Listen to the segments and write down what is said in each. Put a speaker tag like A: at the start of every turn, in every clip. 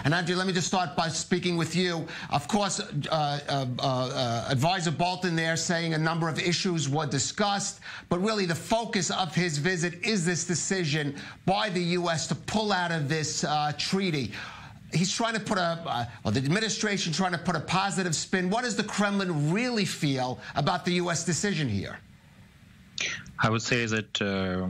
A: And Andrey, let me just start by speaking with you. Of course, Advisor Bolton there saying a number of issues were discussed, but really the focus of his visit is this decision by the U.S. to pull out of this treaty. He's trying to put the administration trying to put a positive spin. What does the Kremlin really feel about the U.S. decision here?
B: I would say that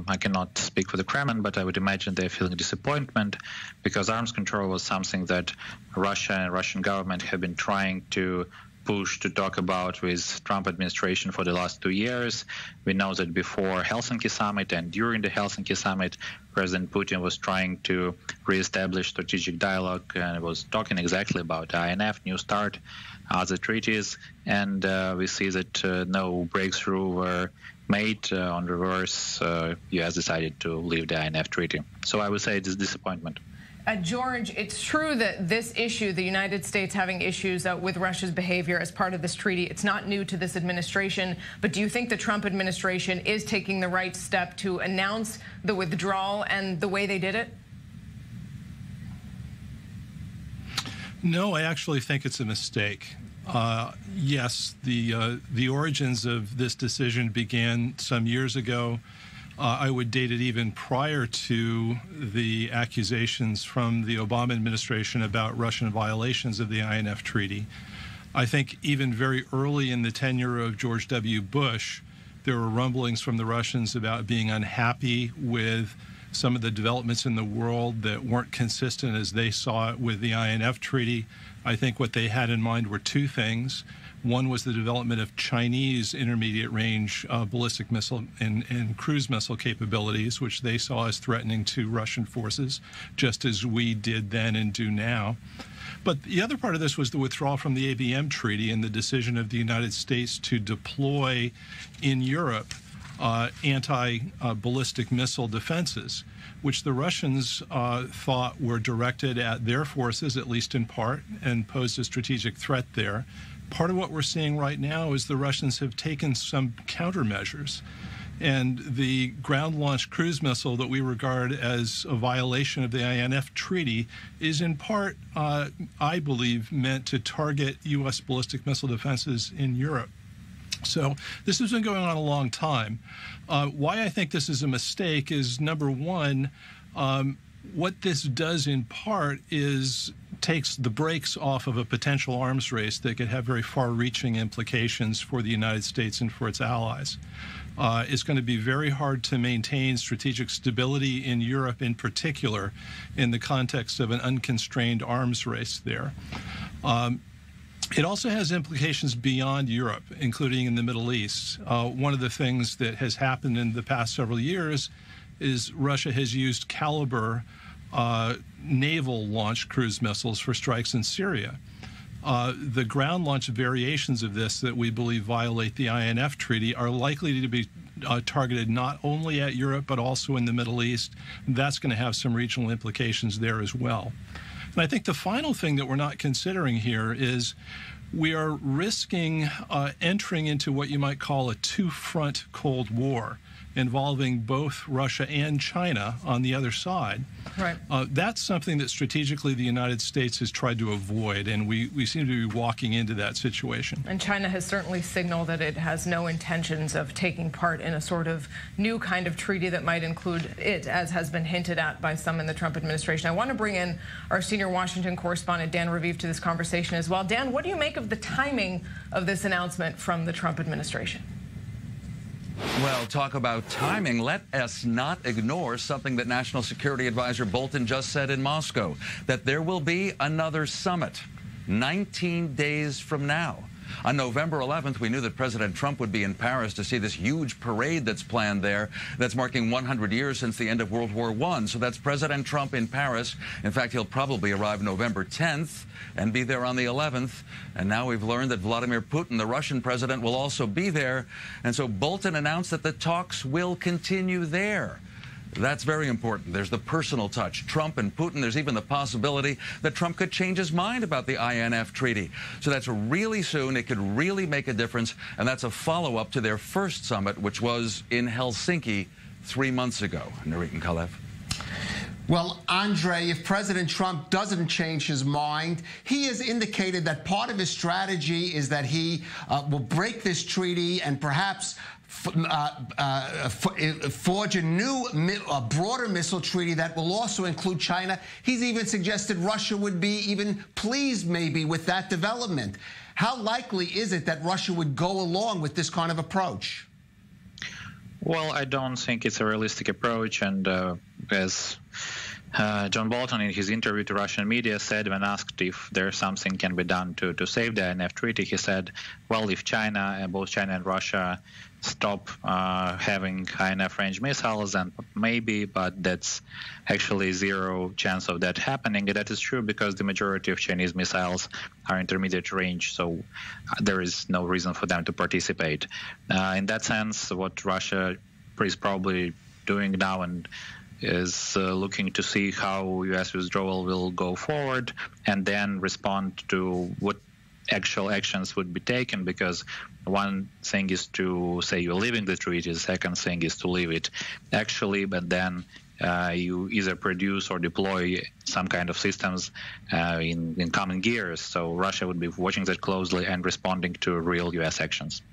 B: I cannot speak for the Kremlin, but I would imagine they're feeling disappointment because arms control was something that Russia and Russian government have been trying to push to talk about with Trump administration for the last 2 years. We know that before Helsinki summit and during the Helsinki summit, President Putin was trying to reestablish strategic dialogue and was talking exactly about INF, New START, other treaties, and we see that no breakthrough were made. On reverse, U.S. decided to leave the INF treaty. So I would say it is disappointment.
C: George, it's true that this issue, the United States having issues with Russia's behavior as part of this treaty, it's not new to this administration. But do you think the Trump administration is taking the right step to announce the withdrawal and the way they did it?
D: No, I actually think it's a mistake. Yes, the origins of this decision began some years ago. I would date it even prior to the accusations from the Obama administration about Russian violations of the INF Treaty. I think even very early in the tenure of George W. Bush, there were rumblings from the Russians about being unhappy with some of the developments in the world that weren't consistent as they saw it with the INF Treaty. I think what they had in mind were two things. One was the development of Chinese intermediate-range ballistic missile and cruise missile capabilities, which they saw as threatening to Russian forces, just as we did then and do now. But the other part of this was the withdrawal from the ABM Treaty and the decision of the United States to deploy in Europe anti-ballistic missile defenses, which the Russians thought were directed at their forces, at least in part, and posed a strategic threat there. Part of what we're seeing right now is the Russians have taken some countermeasures. And the ground-launched cruise missile that we regard as a violation of the INF Treaty is in part, I believe, meant to target U.S. ballistic missile defenses in Europe. So this has been going on a long time. Why I think this is a mistake is, number one, what this does in part is takes the brakes off of a potential arms race that could have very far-reaching implications for the United States and for its allies. It's going to be very hard to maintain strategic stability in Europe in particular in the context of an unconstrained arms race there. It also has implications beyond Europe, including in the Middle East. One of the things that has happened in the past several years is Russia has used Caliber naval-launched cruise missiles for strikes in Syria. The ground-launched variations of this that we believe violate the INF Treaty are likely to be targeted not only at Europe but also in the Middle East. That's going to have some regional implications there as well. And I think the final thing that we're not considering here is we are risking entering into what you might call a two-front Cold War involving both Russia and China on the other side.
C: Right.
D: That's something that strategically the United States has tried to avoid, and we seem to be walking into that situation.
C: And China has certainly signaled that it has no intentions of taking part in a sort of new kind of treaty that might include it, as has been hinted at by some in the Trump administration. I want to bring in our senior Washington correspondent, Dan Raviv, to this conversation as well. Dan, what do you make of the timing of this announcement from the Trump administration?
E: Well, talk about timing. Let us not ignore something that National Security Advisor Bolton just said in Moscow, that there will be another summit 19 days from now. On November 11th, we knew that President Trump would be in Paris to see this huge parade that's planned there that's marking 100 years since the end of World War I. So that's President Trump in Paris. In fact, he'll probably arrive November 10th and be there on the 11th. And now we've learned that Vladimir Putin, the Russian president, will also be there. And so Bolton announced that the talks will continue there. That's very important. There's the personal touch. Trump and Putin, there's even the possibility that Trump could change his mind about the INF Treaty. So that's really soon. It could really make a difference. And that's a follow-up to their first summit, which was in Helsinki 3 months ago. Narek and Kalev.
A: Well, Andrey, if President Trump doesn't change his mind, he has indicated that part of his strategy is that he will break this treaty and perhaps forge a broader missile treaty that will also include China. He's even suggested Russia would be even pleased maybe with that development. How likely is it that Russia would go along with this kind of approach?
B: Well, I don't think it's a realistic approach, and as John Bolton in his interview to Russian media said when asked if there's something can be done to save the INF treaty, he said, well, if China, both China and Russia, stop having INF range missiles, then maybe, but that's actually zero chance of that happening. And that is true because the majority of Chinese missiles are intermediate range, so there is no reason for them to participate. In that sense, what Russia is probably doing now and is looking to see how U.S. withdrawal will go forward and then respond to what actual actions would be taken, because one thing is to say you're leaving the treaty, the second thing is to leave it actually, but then you either produce or deploy some kind of systems in coming years. So Russia would be watching that closely and responding to real U.S. actions.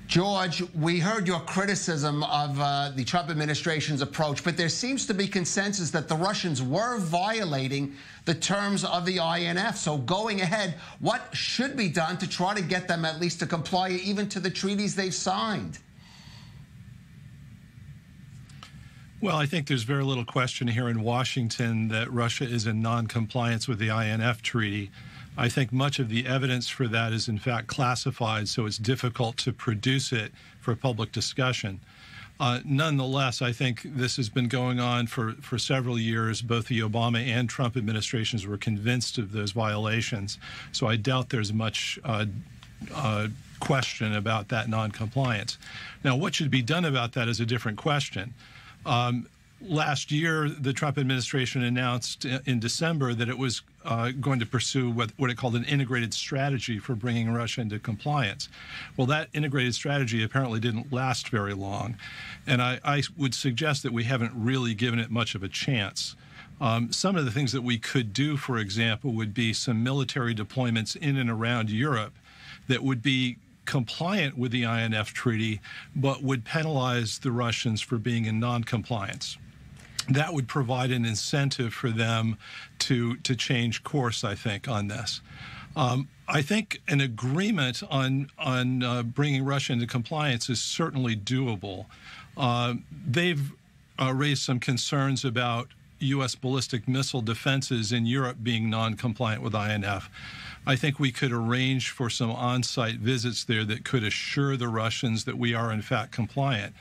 A: George, we heard your criticism of the Trump administration's approach, but there seems to be consensus that the Russians were violating the terms of the INF. So going ahead, what should be done to try to get them at least to comply even to the treaties they've signed?
D: Well, I think there's very little question here in Washington that Russia is in non-compliance with the INF treaty. I think much of the evidence for that is in fact classified, so it's difficult to produce it for public discussion. Nonetheless, I think this has been going on for several years. Both the Obama and Trump administrations were convinced of those violations, so I doubt there's much question about that non-compliance. Now, what should be done about that is a different question. Last year, the Trump administration announced in December that it was going to pursue what it called an integrated strategy for bringing Russia into compliance. Well, that integrated strategy apparently didn't last very long, and I would suggest that we haven't really given it much of a chance. Some of the things that we could do, for example, would be some military deployments in and around Europe that would be compliant with the INF treaty, but would penalize the Russians for being in non-compliance. That would provide an incentive for them to change course, I think, on this. I think an agreement on bringing Russia into compliance is certainly doable. They've raised some concerns about U.S. ballistic missile defenses in Europe being non-compliant with INF. I think we could arrange for some on-site visits there that could assure the Russians that we are in fact compliant.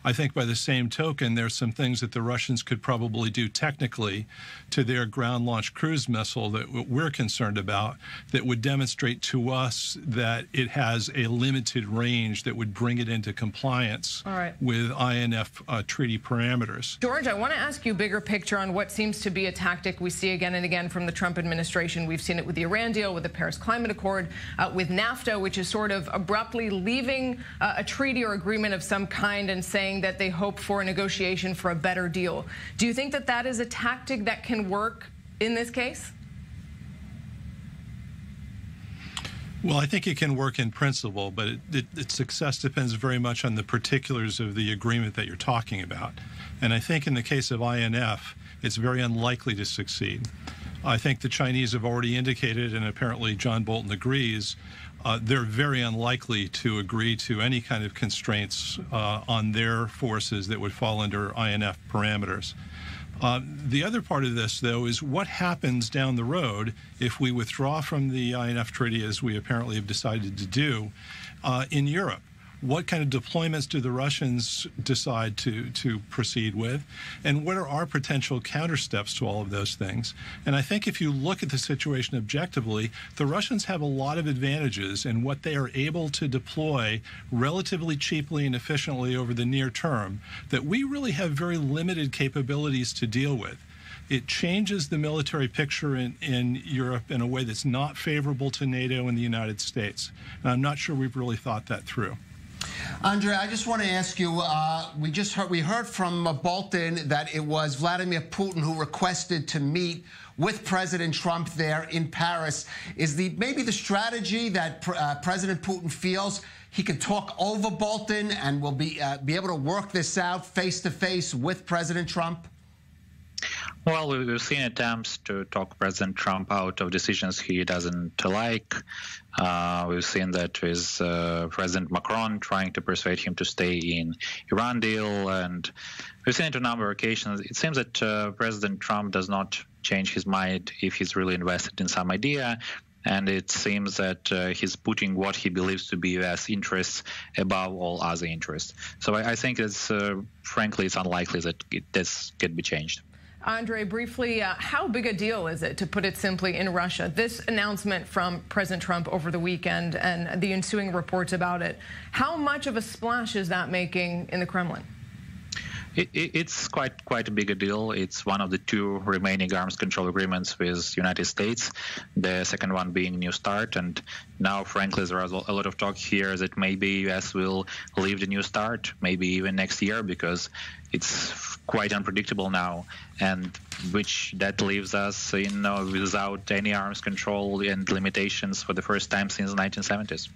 D: I think by the same token, there's some things that the Russians could probably do technically to their ground-launched cruise missile that we're concerned about that would demonstrate to us that it has a limited range that would bring it into compliance with INF treaty parameters.
C: George, I want to ask you bigger picture on what seems to be a tactic we see again and again from the Trump administration. We've seen it with the Iran deal, with the Paris Climate Accord, with NAFTA, which is sort of abruptly leaving a treaty or agreement of some kind and saying that they hope for a negotiation for a better deal. Do you think that that is a tactic that can work in this case?
D: Well, I think it can work in principle, but its success depends very much on the particulars of the agreement that you're talking about. And I think in the case of INF, it's very unlikely to succeed. I think the Chinese have already indicated, and apparently John Bolton agrees, they're very unlikely to agree to any kind of constraints on their forces that would fall under INF parameters. The other part of this, though, is what happens down the road if we withdraw from the INF treaty, as we apparently have decided to do, in Europe. What kind of deployments do the Russians decide to proceed with? And what are our potential countersteps to all of those things? And I think if you look at the situation objectively, the Russians have a lot of advantages in what they are able to deploy relatively cheaply and efficiently over the near term that we really have very limited capabilities to deal with. It changes the military picture in Europe in a way that's not favorable to NATO and the United States. And I'm not sure we've really thought that through.
A: Andrey, I just want to ask you, we heard from Bolton that it was Vladimir Putin who requested to meet with President Trump there in Paris. Is maybe the strategy that President Putin feels he can talk over Bolton and will be able to work this out face-to-face with President Trump?
B: Well, we've seen attempts to talk President Trump out of decisions he doesn't like. We've seen that with President Macron trying to persuade him to stay in Iran deal, and we've seen it on a number of occasions. It seems that President Trump does not change his mind if he's really invested in some idea, and it seems that he's putting what he believes to be U.S. interests above all other interests. So I think frankly, it's unlikely that this can be changed.
C: Andrey, briefly, how big a deal is it, to put it simply, in Russia? This announcement from President Trump over the weekend and the ensuing reports about it, how much of a splash is that making in the Kremlin?
B: It's quite a big deal. It's one of the two remaining arms control agreements with the United States, the second one being New START. And now, frankly, there is a lot of talk here that maybe U.S. will leave the New START, maybe even next year, because it's quite unpredictable now, and that leaves us without any arms control and limitations for the first time since the 1970s.